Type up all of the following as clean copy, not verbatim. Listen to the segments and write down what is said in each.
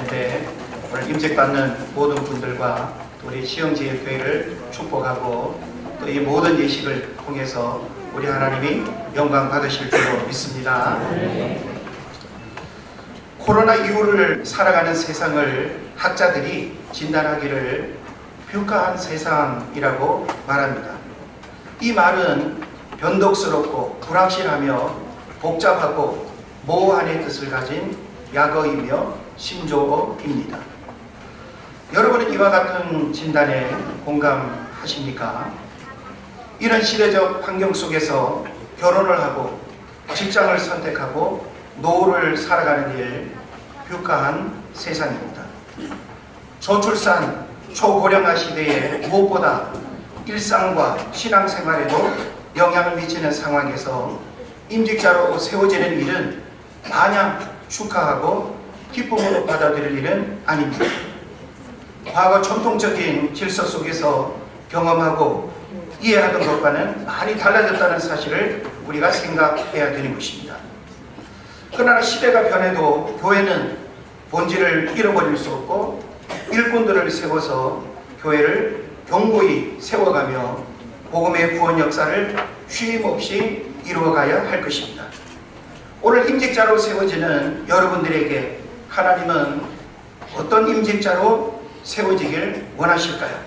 하는데 오늘 임직받는 모든 분들과 또 우리 시흥제일교회를 축복하고 또 이 모든 예식을 통해서 우리 하나님이 영광 받으실 줄로 믿습니다. 코로나 이후를 살아가는 세상을 학자들이 진단하기를 뷰카한 세상이라고 말합니다. 이 말은 변덕스럽고 불확실하며 복잡하고 모호한의 뜻을 가진 약어이며 신조어입니다. 여러분은 이와 같은 진단에 공감하십니까? 이런 시대적 환경 속에서 결혼을 하고 직장을 선택하고 노후를 살아가는 일, 뷰카한 세상입니다. 저출산, 초고령화 시대에 무엇보다 일상과 신앙생활에도 영향을 미치는 상황에서 임직자로 세워지는 일은 마냥 축하하고 기쁨으로 받아들일 일은 아닙니다. 과거 전통적인 질서 속에서 경험하고 이해하던 것과는 많이 달라졌다는 사실을 우리가 생각해야 되는 것입니다. 그러나 시대가 변해도 교회는 본질을 잃어버릴 수 없고 일꾼들을 세워서 교회를 견고히 세워가며 복음의 구원 역사를 쉼없이 이루어가야 할 것입니다. 오늘 임직자로 세워지는 여러분들에게 하나님은 어떤 임직자로 세워지길 원하실까요?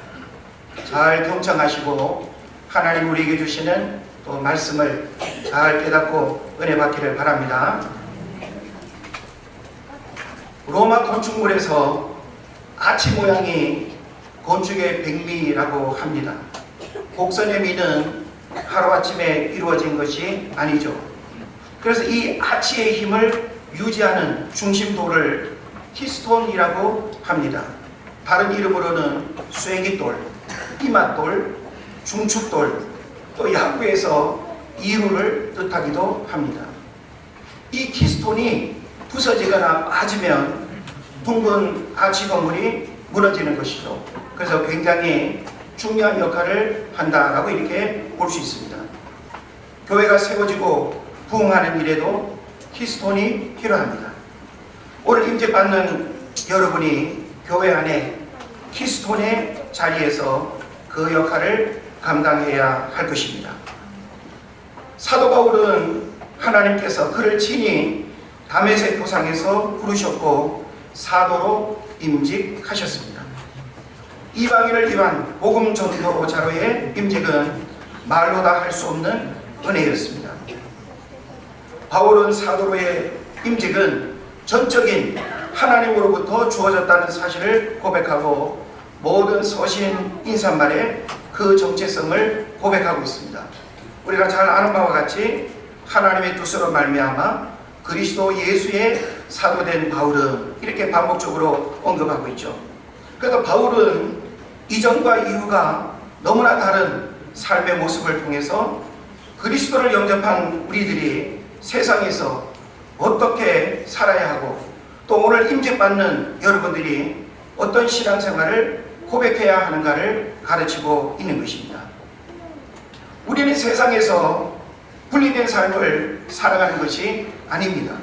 잘 경청하시고 하나님 우리에게 주시는 또 말씀을 잘 깨닫고 은혜 받기를 바랍니다. 로마 건축물에서 아치 모양이 건축의 백미라고 합니다. 곡선의 미는 하루아침에 이루어진 것이 아니죠. 그래서 이 아치의 힘을 유지하는 중심돌을 키스톤이라고 합니다. 다른 이름으로는 쐐기돌, 이맛돌, 중축돌, 또 야구에서 이루를 뜻하기도 합니다. 이 키스톤이 부서지거나 빠지면 둥근 아치 건물이 무너지는 것이죠. 그래서 굉장히 중요한 역할을 한다라고 이렇게 볼 수 있습니다. 교회가 세워지고 부흥하는 일에도 키스톤이 필요합니다. 오늘 임재받는 여러분이 교회 안에 키스톤의 자리에서 그 역할을 감당해야 할 것입니다. 사도 바울은 하나님께서 그를 친히 다메섹 도상에서 부르셨고 사도로 임직하셨습니다. 이방인을 위한 복음 전도자로의 임직은 말로 다 할 수 없는 은혜였습니다. 바울은 사도로의 임직은 전적인 하나님으로부터 주어졌다는 사실을 고백하고 모든 서신 인사말에 그 정체성을 고백하고 있습니다. 우리가 잘 아는 바와 같이 하나님의 뜻으로 말미암아 그리스도 예수의 사도된 바울은 이렇게 반복적으로 언급하고 있죠. 그래서 바울은 이전과 이후가 너무나 다른 삶의 모습을 통해서 그리스도를 영접한 우리들이 세상에서 어떻게 살아야 하고 또 오늘 임직받는 여러분들이 어떤 신앙생활을 고백해야 하는가를 가르치고 있는 것입니다. 우리는 세상에서 분리된 삶을 살아가는 것이 아닙니다.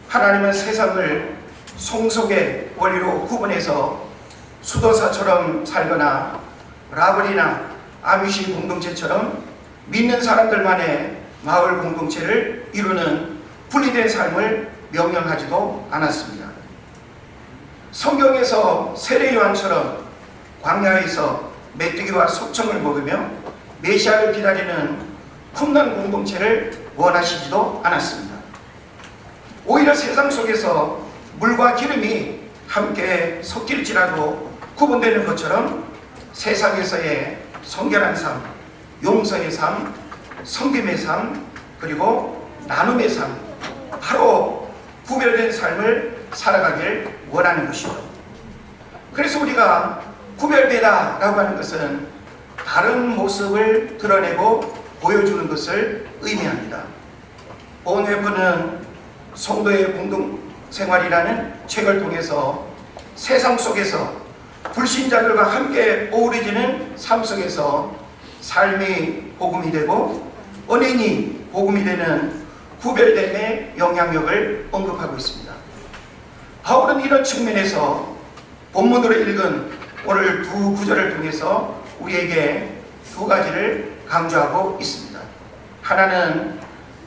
하나님은 세상을 성속의 원리로 구분해서 수도사처럼 살거나 라블이나 아미시 공동체처럼 믿는 사람들만의 마을 공동체를 이루는 분리된 삶을 명령하지도 않았습니다. 성경에서 세례 요한처럼 광야에서 메뚜기와 석청을 먹으며 메시아를 기다리는 쿰난 공동체를 원하시지도 않았습니다. 오히려 세상 속에서 물과 기름이 함께 섞일지라도 구분되는 것처럼 세상에서의 성결한 삶, 용서의 삶, 섬김의 삶, 그리고 나눔의 삶, 바로 구별된 삶을 살아가길 원하는 것이죠. 그래서 우리가 구별되다라고 하는 것은 다른 모습을 드러내고 보여주는 것을 의미합니다. 본회부는 성도의 공동생활이라는 책을 통해서 세상 속에서 불신자들과 함께 어우러지는 삶 속에서 삶이 복음이 되고 은행이 복음이 되는 구별됨의 영향력을 언급하고 있습니다. 바울은 이런 측면에서 본문으로 읽은 오늘 두 구절을 통해서 우리에게 두 가지를 강조하고 있습니다. 하나는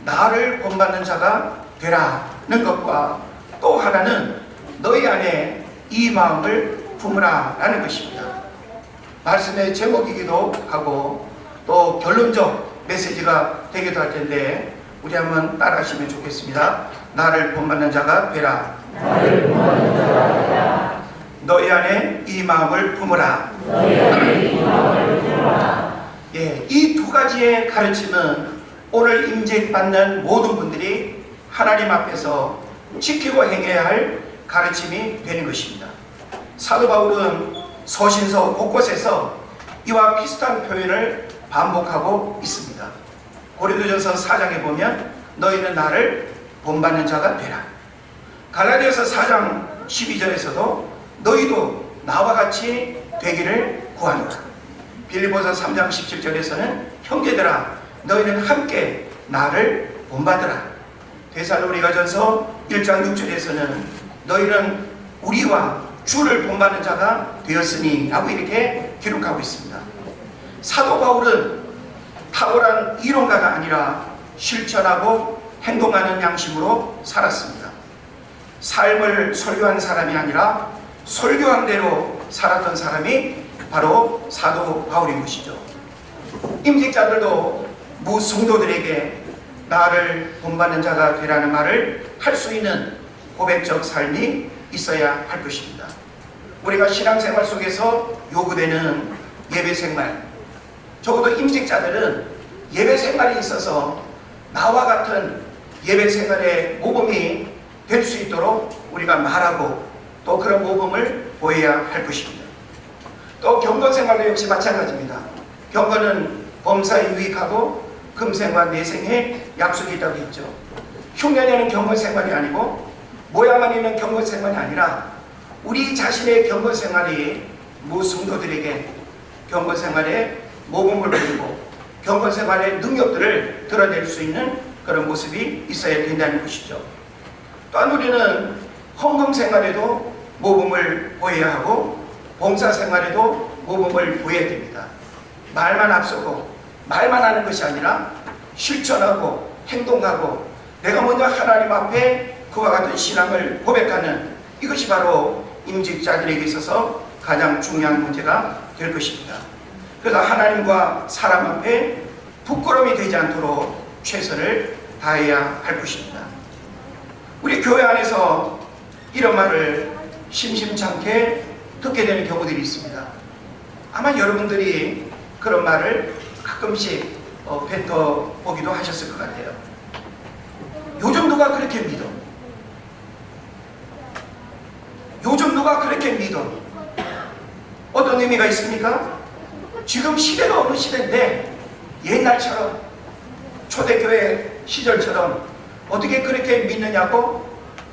나를 본받는 자가 되라는 것과 또 하나는 너희 안에 이 마음을 품으라 라는 것입니다. 말씀의 제목이기도 하고 또 결론적 메시지가 되기도 할 텐데 우리 한번 따라하시면 좋겠습니다. 나를 본받는 자가 되라. 나를 본받는 자가 되라. 너희 안에 이 마음을 품으라. 너희 안에 이 마음을 품으라. 예, 이 두 가지의 가르침은 오늘 임재받는 모든 분들이 하나님 앞에서 지키고 행해야 할 가르침이 되는 것입니다. 사도 바울은 서신서 곳곳에서 이와 비슷한 표현을 반복하고 있습니다. 고린도전서 4장에 보면 너희는 나를 본받는 자가 되라. 갈라디아서 4장 12절에서도 너희도 나와 같이 되기를 구하노라. 빌립보서 3장 17절에서는 형제들아 너희는 함께 나를 본받으라. 데살로니가전서 1장 6절에서는 너희는 우리와 주를 본받는 자가 되었으니 라고 이렇게 기록하고 있습니다. 사도 바울은 탁월한 이론가가 아니라 실천하고 행동하는 양심으로 살았습니다. 삶을 설교한 사람이 아니라 설교한 대로 살았던 사람이 바로 사도 바울인 것이죠. 임직자들도 무성도들에게 나를 본받는 자가 되라는 말을 할 수 있는 고백적 삶이 있어야 할 것입니다. 우리가 신앙생활 속에서 요구되는 예배생활, 적어도 임직자들은 예배생활이 있어서 나와 같은 예배생활의 모범이 될 수 있도록 우리가 말하고 또 그런 모범을 보여야 할 것입니다. 또 경건생활도 역시 마찬가지입니다. 경건은 범사에 유익하고 금생과 내생에 약속이 있다고 했죠. 흉년에는 경건생활이 아니고 모양만 있는 경건생활이 아니라 우리 자신의 경건생활이 무성도들에게 경건생활의 모범을 보이고 경건생활의 능력들을 드러낼 수 있는 그런 모습이 있어야 된다는 것이죠. 또한 우리는 헌금생활에도 모범을 보여야 하고 봉사생활에도 모범을 보여야 됩니다. 말만 앞서고 말만 하는 것이 아니라 실천하고 행동하고 내가 먼저 하나님 앞에 그와 같은 신앙을 고백하는 이것이 바로 임직자들에게 있어서 가장 중요한 문제가 될 것입니다. 그래서 하나님과 사람 앞에 부끄러움이 되지 않도록 최선을 다해야 할 것입니다. 우리 교회 안에서 이런 말을 심심찮게 듣게 되는 경우들이 있습니다. 아마 여러분들이 그런 말을 가끔씩 뱉어보기도 하셨을 것 같아요. 요즘 누가 그렇게 믿어? 요즘 누가 그렇게 믿어? 어떤 의미가 있습니까? 지금 시대가 어느 시대인데 옛날처럼 초대교회 시절처럼 어떻게 그렇게 믿느냐고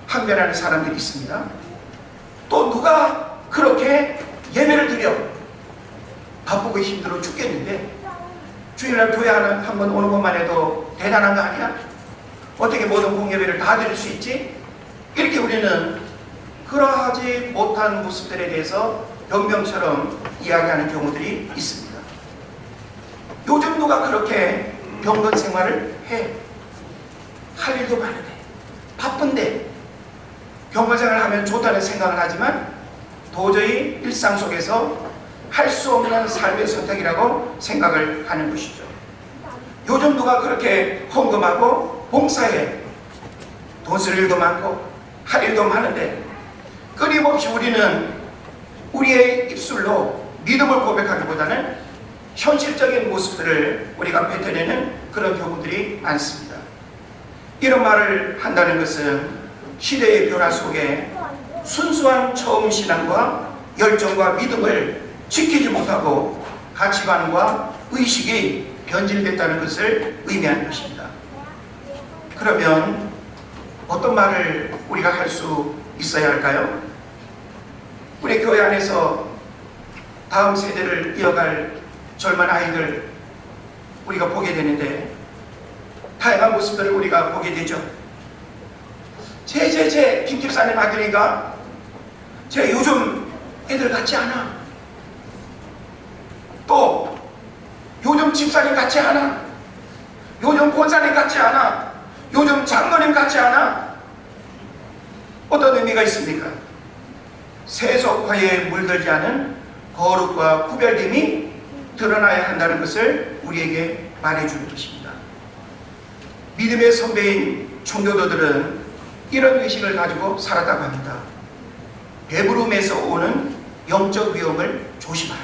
항변하는 사람들이 있습니다. 또 누가 그렇게 예배를 드려? 바쁘고 힘들어 죽겠는데 주일날 교회 한번 오는 것만 해도 대단한 거 아니야? 어떻게 모든 공예배를 다 드릴 수 있지? 이렇게 우리는 그러하지 못한 모습들에 대해서 변명처럼 이야기하는 경우들이 있습니다. 요즘 누가 그렇게 경건 생활을 해? 할 일도 많은데 바쁜데 경건 생활을 하면 좋다는 생각을 하지만 도저히 일상 속에서 할 수 없는 삶의 선택이라고 생각을 하는 것이죠. 요즘 누가 그렇게 헌금하고 봉사해? 돈 쓸 일도 많고 할 일도 많은데 끊임없이 우리는 우리의 입술로 믿음을 고백하기보다는 현실적인 모습들을 우리가 뱉어내는 그런 경우들이 많습니다. 이런 말을 한다는 것은 시대의 변화 속에 순수한 처음 신앙과 열정과 믿음을 지키지 못하고 가치관과 의식이 변질됐다는 것을 의미하는 것입니다. 그러면 어떤 말을 우리가 할 수 있어야 할까요? 우리 교회 안에서 다음 세대를 이어갈 젊은 아이들 우리가 보게 되는데 다양한 모습들을 우리가 보게 되죠. 김 집사님 아들인가 쟤 요즘 애들 같지 않아. 또 요즘 집사님 같지 않아. 요즘 권사님 같지 않아. 요즘 장로님 같지 않아. 어떤 의미가 있습니까? 세속화에 물들지 않은 거룩과 구별됨이 드러나야 한다는 것을 우리에게 말해주는 것입니다. 믿음의 선배인 청교도들은 이런 의식을 가지고 살았다고 합니다. 배부름에서 오는 영적 위험을 조심하라.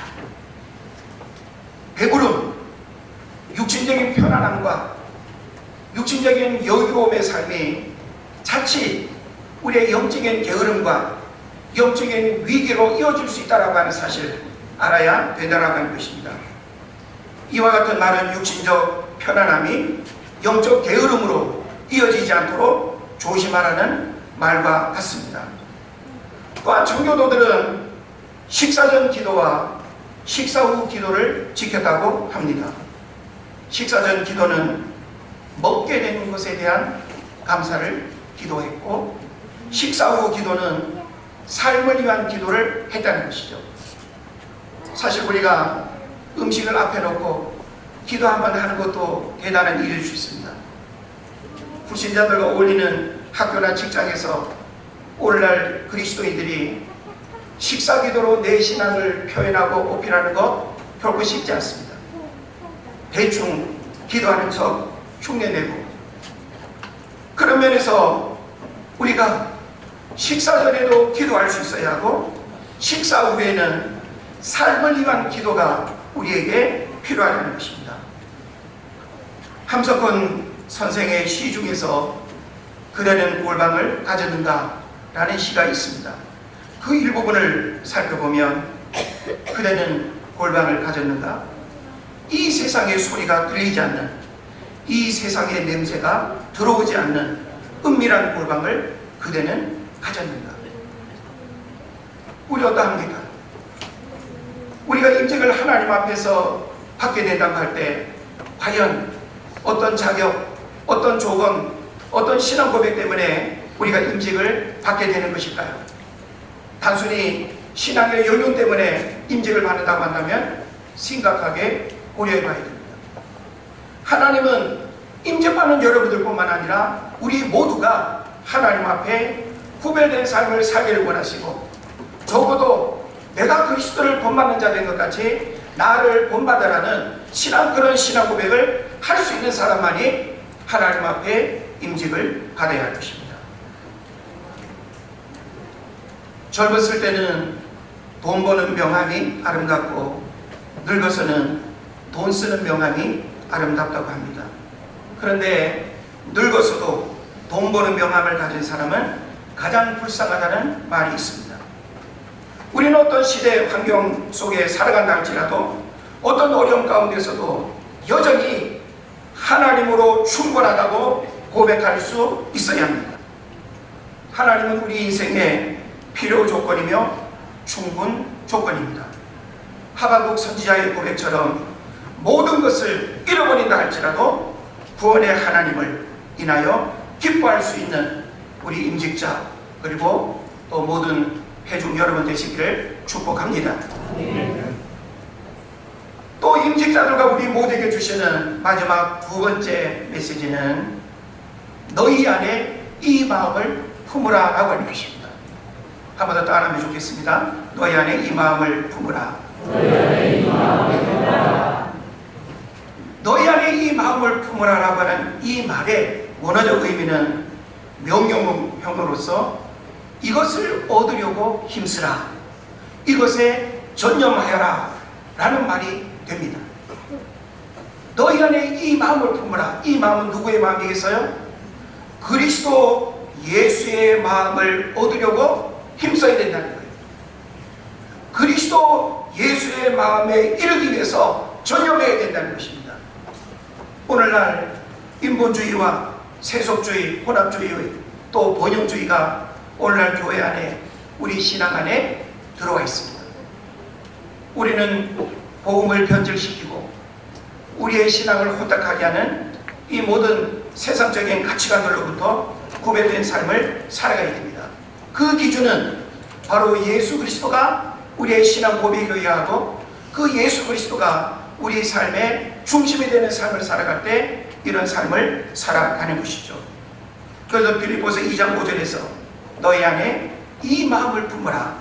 배부름, 육신적인 편안함과 육신적인 여유로움의 삶이 자칫 우리의 영적인 게으름과 영적인 위기로 이어질 수 있다고 하는 사실을 알아야 된다고 하는 것입니다. 이와 같은 많은 육신적 편안함이 영적 게으름으로 이어지지 않도록 조심하라는 말과 같습니다. 또한 청교도들은 식사 전 기도와 식사 후 기도를 지켰다고 합니다. 식사 전 기도는 먹게 되는 것에 대한 감사를 기도했고, 식사 후 기도는 삶을 위한 기도를 했다는 것이죠. 사실 우리가 음식을 앞에 놓고 기도 한번 하는 것도 대단한 일일 수 있습니다. 불신자들과 어울리는 학교나 직장에서 오늘날 그리스도인들이 식사 기도로 내 신앙을 표현하고 어필하는 것 결코 쉽지 않습니다. 대충 기도하는 척 흉내내고, 그런 면에서 우리가 식사 전에도 기도할 수 있어야 하고 식사 후에는 삶을 위한 기도가 우리에게 필요하다는 것입니다. 함석헌 선생의 시 중에서 그대는 골방을 가졌는가 라는 시가 있습니다. 그 일부분을 살펴보면 그대는 골방을 가졌는가? 이 세상의 소리가 들리지 않는, 이 세상의 냄새가 들어오지 않는 은밀한 골방을 그대는 가졌는가? 우리 어떠합니까? 우리가 인직을 하나님 앞에서 받게 된다고 할 때 과연 어떤 자격, 어떤 조건, 어떤 신앙 고백 때문에 우리가 임직을 받게 되는 것일까요? 단순히 신앙의 연륜 때문에 임직을 받는다고 한다면 심각하게 고려해 봐야 됩니다. 하나님은 임직받는 여러분들뿐만 아니라 우리 모두가 하나님 앞에 구별된 삶을 살기를 원하시고, 적어도 내가 그리스도를 본받는 자 된 것 같이 나를 본받으라는 그런 신앙 고백을 할 수 있는 사람만이 하나님 앞에 임직을 받아야 할 것입니다. 젊었을 때는 돈 버는 명함이 아름답고, 늙어서는 돈 쓰는 명함이 아름답다고 합니다. 그런데 늙어서도 돈 버는 명함을 가진 사람은 가장 불쌍하다는 말이 있습니다. 우리는 어떤 시대 환경 속에 살아간다 할지라도 어떤 어려움 가운데서도 여전히 하나님으로 충분하다고 고백할 수 있어야 합니다. 하나님은 우리 인생의 필요 조건이며 충분 조건입니다. 하박국 선지자의 고백처럼 모든 것을 잃어버린다 할지라도 구원의 하나님을 인하여 기뻐할 수 있는 우리 임직자, 그리고 또 모든 회중 여러분 되시기를 축복합니다. 또 임직자들과 우리 모두에게 주시는 마지막 두 번째 메시지는 너희 안에 이 마음을 품으라 라고 하는 것입니다. 한 번 더 따라하면 좋겠습니다. 너희 안에 이 마음을 품으라. 너희 안에 이 마음을 품으라. 너희 안에 이 마음을 품으라 라고 하는 이 말의 원어적 의미는 명령형으로서 이것을 얻으려고 힘쓰라, 이것에 전념하여라 라는 말이 됩니다. 너희 안에 이 마음을 품으라. 이 마음은 누구의 마음이겠어요? 그리스도 예수의 마음을 얻으려고 힘써야 된다는 거예요. 그리스도 예수의 마음에 이르기 위해서 전념해야 된다는 것입니다. 오늘날 인본주의와 세속주의, 혼합주의, 또 번영주의가 오늘날 교회 안에, 우리 신앙 안에 들어와 있습니다. 우리는 복음을 변질시키고 우리의 신앙을 혼탁하게 하는 이 모든 세상적인 가치관들로부터 구별된 삶을 살아가야 됩니다. 그 기준은 바로 예수 그리스도가 우리의 신앙 고백이어야 하고, 그 예수 그리스도가 우리 삶의 중심이 되는 삶을 살아갈 때 이런 삶을 살아가는 것이죠. 그래서 빌립보서 2장 5절에서 너희 안에 이 마음을 품어라,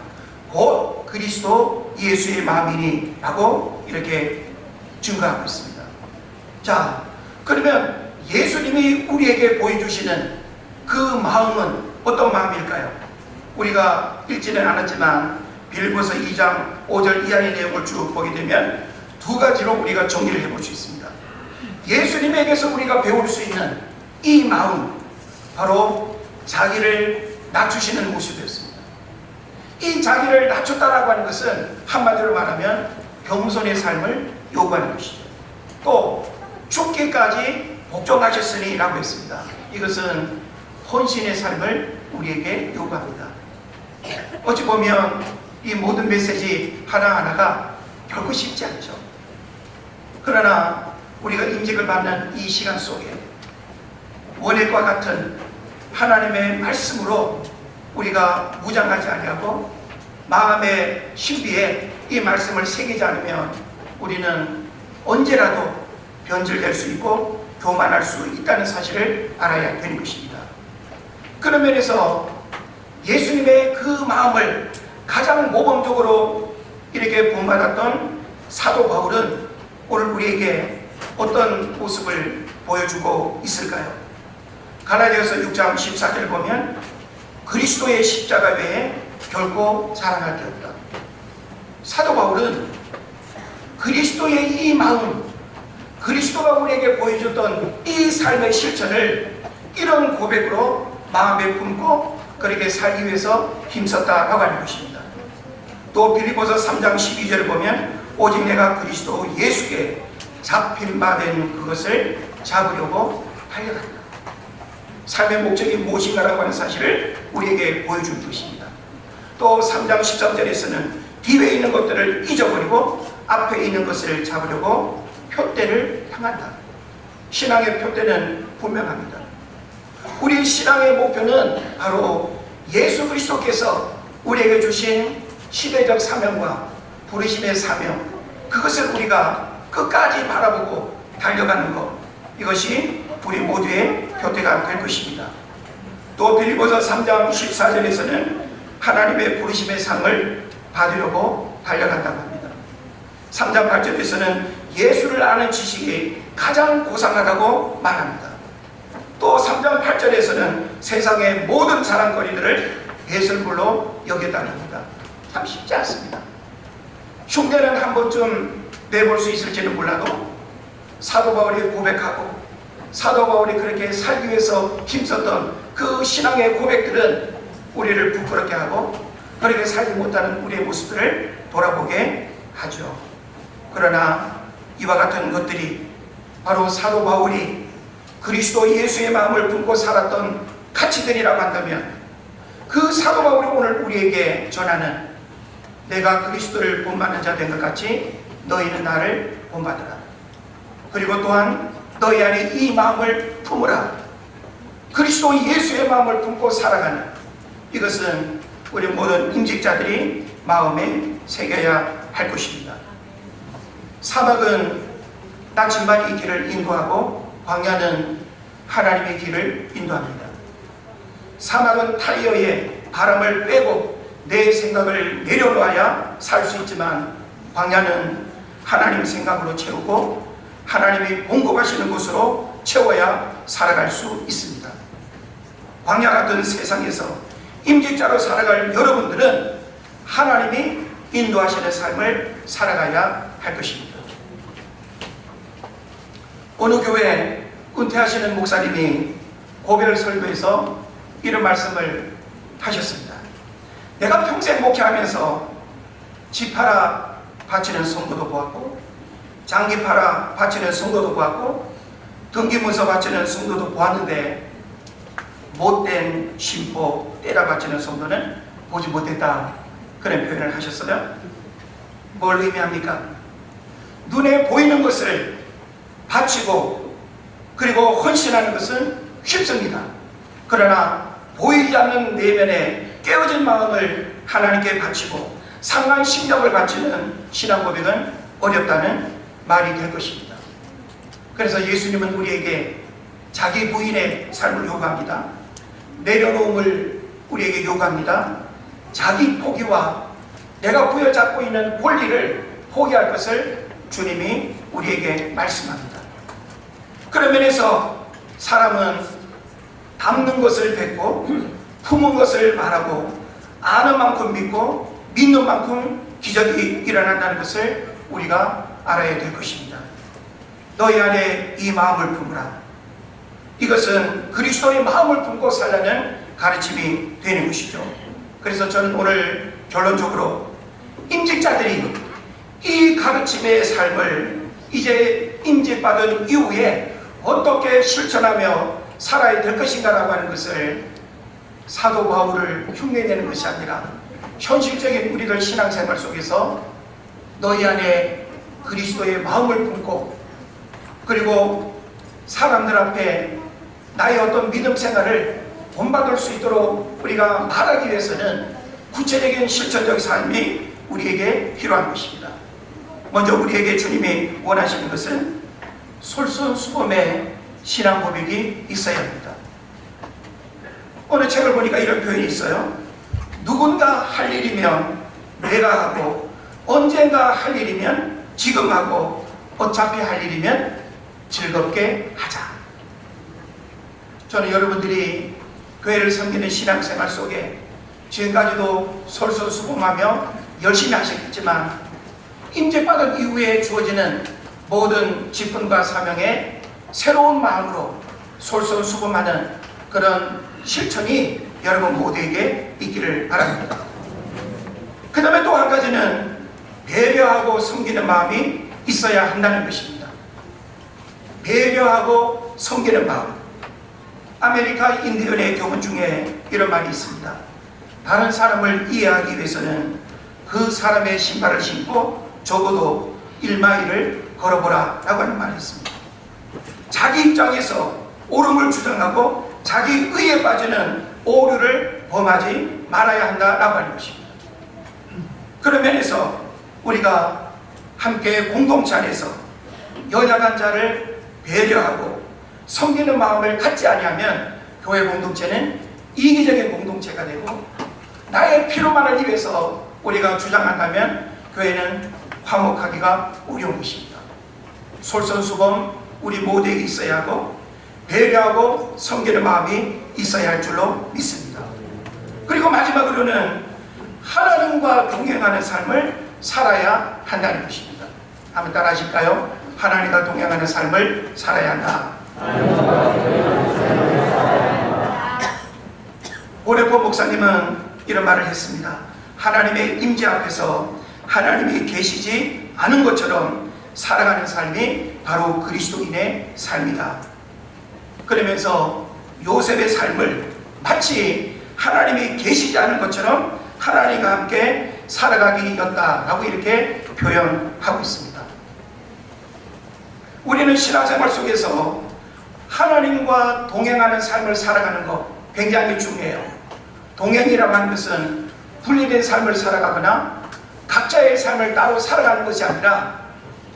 곧 그리스도 예수의 마음이니 라고 이렇게 증거하고 있습니다. 자, 그러면 예수님이 우리에게 보여주시는 그 마음은 어떤 마음일까요? 우리가 읽지는 않았지만 빌립보서 2장 5절 이하의 내용을 쭉 보게 되면 두 가지로 우리가 정리를 해볼 수 있습니다. 예수님에게서 우리가 배울 수 있는 이 마음, 바로 자기를 낮추시는 모습이었습니다. 이 자기를 낮췄다라고 하는 것은 한마디로 말하면 겸손의 삶을 요구하는 것이죠. 또 죽기까지 복종하셨으니 라고 했습니다. 이것은 헌신의 삶을 우리에게 요구합니다. 어찌 보면 이 모든 메시지 하나하나가 결코 쉽지 않죠. 그러나 우리가 임직을 받는 이 시간 속에 원액과 같은 하나님의 말씀으로 우리가 무장하지 아니하고 마음의 신비에 이 말씀을 새기지 않으면 우리는 언제라도 변질될 수 있고 교만할 수 있다는 사실을 알아야 되는 것입니다. 그런 면에서 예수님의 그 마음을 가장 모범적으로 이렇게 본받았던 사도 바울은 오늘 우리에게 어떤 모습을 보여주고 있을까요? 갈라디아서 6장 14절 보면 그리스도의 십자가 외에 결코 자랑할 게 없다. 사도 바울은 그리스도의 이 마음, 그리스도가 우리에게 보여줬던 이 삶의 실천을 이런 고백으로 마음에 품고 그렇게 살기 위해서 힘썼다라고 하는 것입니다. 또 빌립보서 3장 12절을 보면 오직 내가 그리스도 예수께 잡힌 바 된 그것을 잡으려고 달려간다. 삶의 목적이 무엇인가라고 하는 사실을 우리에게 보여준 것입니다. 또 3장 13절에서는 뒤에 있는 것들을 잊어버리고 앞에 있는 것을 잡으려고 표대를 향한다. 신앙의 표대는 분명합니다. 우리 신앙의 목표는 바로 예수 그리스도께서 우리에게 주신 시대적 사명과 부르심의 사명, 그것을 우리가 끝까지 바라보고 달려가는 것, 이것이 우리 모두의 표대가 될 것입니다. 또 빌립보서 3장 14절에서는 하나님의 부르심의 상을 받으려고 달려간다고 합니다. 3장 8절에서는 예수를 아는 지식이 가장 고상하다고 말합니다. 또 3장 8절에서는 세상의 모든 자랑거리들을 예술물로 여겼다는 겁니다. 참 쉽지 않습니다. 흉내는 한 번쯤 내볼 수 있을지는 몰라도 사도 바울이 고백하고 사도 바울이 그렇게 살기 위해서 힘썼던 그 신앙의 고백들은 우리를 부끄럽게 하고 그렇게 살지 못하는 우리의 모습들을 돌아보게 하죠. 그러나 이와 같은 것들이 바로 사도 바울이 그리스도 예수의 마음을 품고 살았던 가치들이라고 한다면 그 사도 바울이 오늘 우리에게 전하는 내가 그리스도를 본받는 자 된 것 같이 너희는 나를 본받으라. 그리고 또한 너희 안에 이 마음을 품으라. 그리스도 예수의 마음을 품고 살아가는, 이것은 우리 모든 임직자들이 마음에 새겨야 할 것입니다. 사막은 나침반이 길을 인도하고 광야는 하나님의 길을 인도합니다. 사막은 타이어에 바람을 빼고 내 생각을 내려놔야 살 수 있지만 광야는 하나님 생각으로 채우고 하나님이 공급하시는 곳으로 채워야 살아갈 수 있습니다. 광야 같은 세상에서 임직자로 살아갈 여러분들은 하나님이 인도하시는 삶을 살아가야 할 것입니다. 어느 교회 은퇴하시는 목사님이 고별 설교에서 이런 말씀을 하셨습니다. 내가 평생 목회하면서 집 팔아 바치는 성도도 보았고 장기 팔아 바치는 성도도 보았고 등기문서 바치는 성도도 보았는데 못된 심보 때려 바치는 성도는 보지 못했다, 그런 표현을 하셨어요. 뭘 의미합니까? 눈에 보이는 것을 바치고 그리고 헌신하는 것은 쉽습니다. 그러나 보이지 않는 내면에 깨어진 마음을 하나님께 바치고 상한 심령을 바치는 신앙 고백은 어렵다는 말이 될 것입니다. 그래서 예수님은 우리에게 자기 부인의 삶을 요구합니다. 내려놓음을 우리에게 요구합니다. 자기 포기와 내가 부여잡고 있는 권리를 포기할 것을 주님이 우리에게 말씀합니다. 그런 면에서 사람은 담는 것을 뱉고 품은 것을 말하고 아는 만큼 믿고 믿는 만큼 기적이 일어난다는 것을 우리가 알아야 될 것입니다. 너희 안에 이 마음을 품으라. 이것은 그리스도의 마음을 품고 살라는 가르침이 되는 것이죠. 그래서 저는 오늘 결론적으로 임직자들이 이 가르침의 삶을 이제 임직받은 이후에 어떻게 실천하며 살아야 될 것인가라고 하는 것을 사도 바울을 흉내내는 것이 아니라 현실적인 우리들 신앙생활 속에서 너희 안에 그리스도의 마음을 품고 그리고 사람들 앞에 나의 어떤 믿음 생활을 본받을 수 있도록 우리가 말하기 위해서는 구체적인 실천적 삶이 우리에게 필요한 것입니다. 먼저 우리에게 주님이 원하시는 것은 솔선수범의 신앙 고백이 있어야 합니다. 어느 책을 보니까 이런 표현이 있어요. 누군가 할 일이면 내가 하고 언젠가 할 일이면 지금 하고 어차피 할 일이면 즐겁게 하자. 저는 여러분들이 교회를 섬기는 신앙생활 속에 지금까지도 솔선수범하며 열심히 하셨겠지만 임재받은 이후에 주어지는 모든 직분과 사명에 새로운 마음으로 솔선수범하는 그런 실천이 여러분 모두에게 있기를 바랍니다. 그 다음에 또 한 가지는 배려하고 섬기는 마음이 있어야 한다는 것입니다. 배려하고 섬기는 마음. 아메리카 인디언의 교훈 중에 이런 말이 있습니다. 다른 사람을 이해하기 위해서는 그 사람의 신발을 신고 적어도 1마일을 걸어보라 라고 하는 말이 있습니다. 자기 입장에서 옳음을 주장하고 자기 의에 빠지는 오류를 범하지 말아야 한다라고 하는 것입니다. 그런 면에서 우리가 함께 공동체 안에서 연약한 자를 배려하고 섬기는 마음을 갖지 아니하면 교회 공동체는 이기적인 공동체가 되고 나의 필요만을 위해서 우리가 주장한다면 교회는 화목하기가 어려운 것입니다. 솔선수범 우리 모두에게 있어야 하고 배려하고 섬기는 마음이 있어야 할 줄로 믿습니다. 그리고 마지막으로는 하나님과 동행하는 삶을 살아야 한다는 것입니다. 한번 따라 하실까요? 하나님과 동행하는 삶을 살아야 한다. 오레포 목사님은 이런 말을 했습니다. 하나님의 임재 앞에서 하나님이 계시지 않은 것처럼 살아가는 삶이 바로 그리스도인의 삶이다. 그러면서 요셉의 삶을 마치 하나님이 계시지 않은 것처럼 하나님과 함께 살아가기였다라고 이렇게 표현하고 있습니다. 우리는 신앙생활 속에서 하나님과 동행하는 삶을 살아가는 것 굉장히 중요해요. 동행이라고 하는 것은 분리된 삶을 살아가거나 각자의 삶을 따로 살아가는 것이 아니라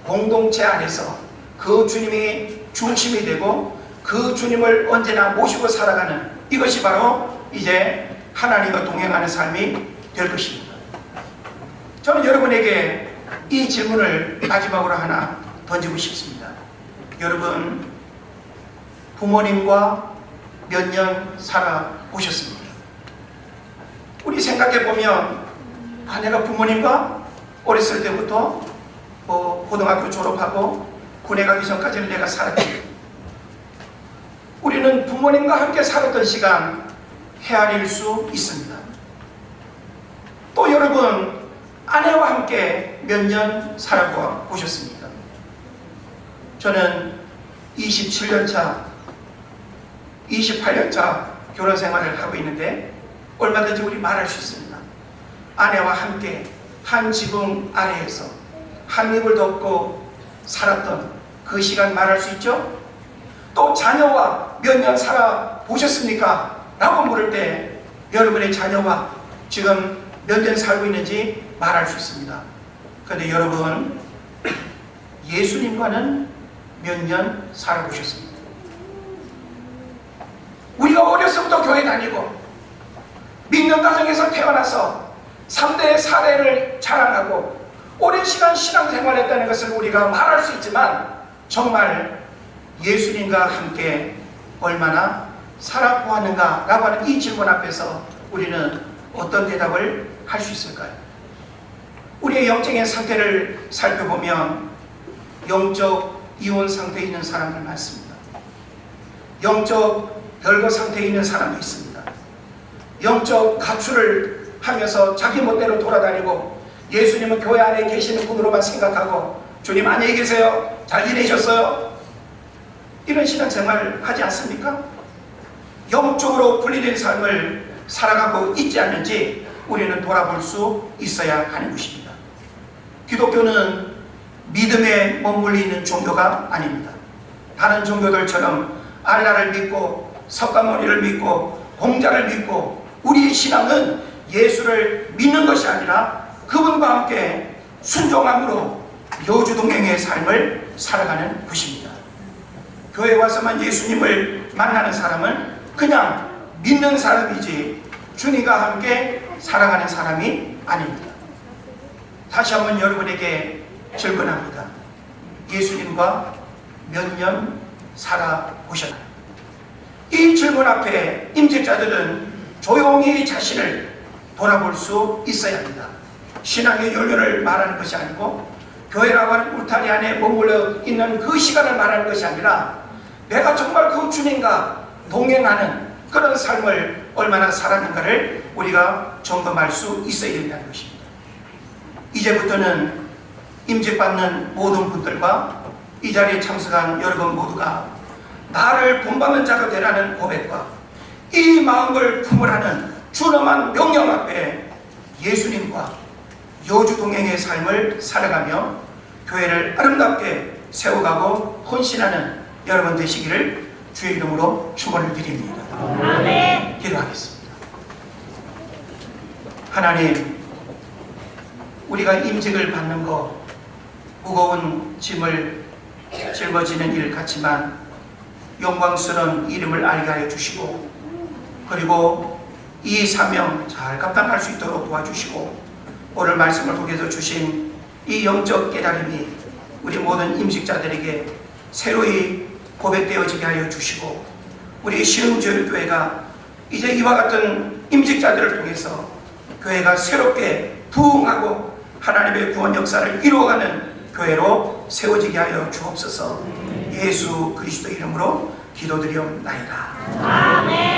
공동체 안에서 그 주님이 중심이 되고 그 주님을 언제나 모시고 살아가는 이것이 바로 이제 하나님과 동행하는 삶이 될 것입니다. 저는 여러분에게 이 질문을 마지막으로 하나 던지고 싶습니다. 여러분 부모님과 몇 년 살아보셨습니까? 우리 생각해보면 내가 부모님과 어렸을 때부터 고등학교 졸업하고 군에 가기 전까지는 내가 살았지. 우리는 부모님과 함께 살았던 시간 헤아릴 수 있습니다. 또 여러분 아내와 함께 몇 년 살아보셨습니까? 저는 27년차 28년차 결혼 생활을 하고 있는데 얼마든지 우리 말할 수 있습니다. 아내와 함께 한 지붕 아래에서 한 입을 덮고 살았던 그 시간 말할 수 있죠? 또 자녀와 몇 년 살아보셨습니까? 라고 물을 때 여러분의 자녀와 지금 몇 년 살고 있는지 말할 수 있습니다. 그런데 여러분, 예수님과는 몇 년 살아보셨습니다. 우리가 어려서부터 교회 다니고 믿는 가정에서 태어나서 3대 4대를 자랑하고 오랜 시간 신앙생활했다는 것을 우리가 말할 수 있지만 정말 예수님과 함께 얼마나 살아보았는가 라고 하는 이 질문 앞에서 우리는 어떤 대답을 할 수 있을까요? 우리의 영적인 상태를 살펴보면 영적 이혼 상태에 있는 사람들 많습니다. 영적 별거 상태에 있는 사람도 있습니다. 영적 가출을 하면서 자기 멋대로 돌아다니고 예수님은 교회 안에 계시는 분으로만 생각하고 주님 안녕히 계세요, 잘 지내셨어요, 이런 신앙생활 하지 않습니까? 영적으로 분리된 삶을 살아가고 있지 않는지 우리는 돌아볼 수 있어야 하는 것입니다. 기독교는 믿음에 머물러 있는 종교가 아닙니다. 다른 종교들처럼 알라를 믿고 석가모니를 믿고 공자를 믿고 우리의 신앙은 예수를 믿는 것이 아니라 그분과 함께 순종함으로 여주동행의 삶을 살아가는 것입니다. 교회에 와서만 예수님을 만나는 사람은 그냥 믿는 사람이지 주님과 함께 살아가는 사람이 아닙니다. 다시 한번 여러분에게 질문합니다. 예수님과 몇 년 살아보셨나요? 이 질문 앞에 임직자들은 조용히 자신을 돌아볼 수 있어야 합니다. 신앙의 연륜을 말하는 것이 아니고 교회라고 하는 울타리 안에 머물러 있는 그 시간을 말하는 것이 아니라 내가 정말 그 주님과 동행하는 그런 삶을 얼마나 살았는가를 우리가 점검할 수 있어야 된다는 것입니다. 이제부터는 임직받는 모든 분들과 이 자리에 참석한 여러분 모두가 나를 본받는 자가 되라는 고백과 이 마음을 품으라는 준엄한 명령 앞에 예수님과 여주동행의 삶을 살아가며 교회를 아름답게 세워가고 헌신하는 여러분 되시기를 주의 이름으로 축원을 드립니다. 아멘. 기도하겠습니다. 하나님, 우리가 임직을 받는 것 무거운 짐을 짊어지는 일 같지만 영광스러운 이름을 알게 하여 주시고 그리고 이 사명 잘 감당할 수 있도록 도와주시고 오늘 말씀을 통해서 주신 이 영적 깨달음이 우리 모든 임직자들에게 새로이 고백되어지게 하여 주시고 우리 시흥제일교회가 이제 이와 같은 임직자들을 통해서 교회가 새롭게 부흥하고 하나님의 구원 역사를 이루어가는 교회로 세워지게 하여 주옵소서. 예수 그리스도 이름으로 기도드리옵나이다. 아멘.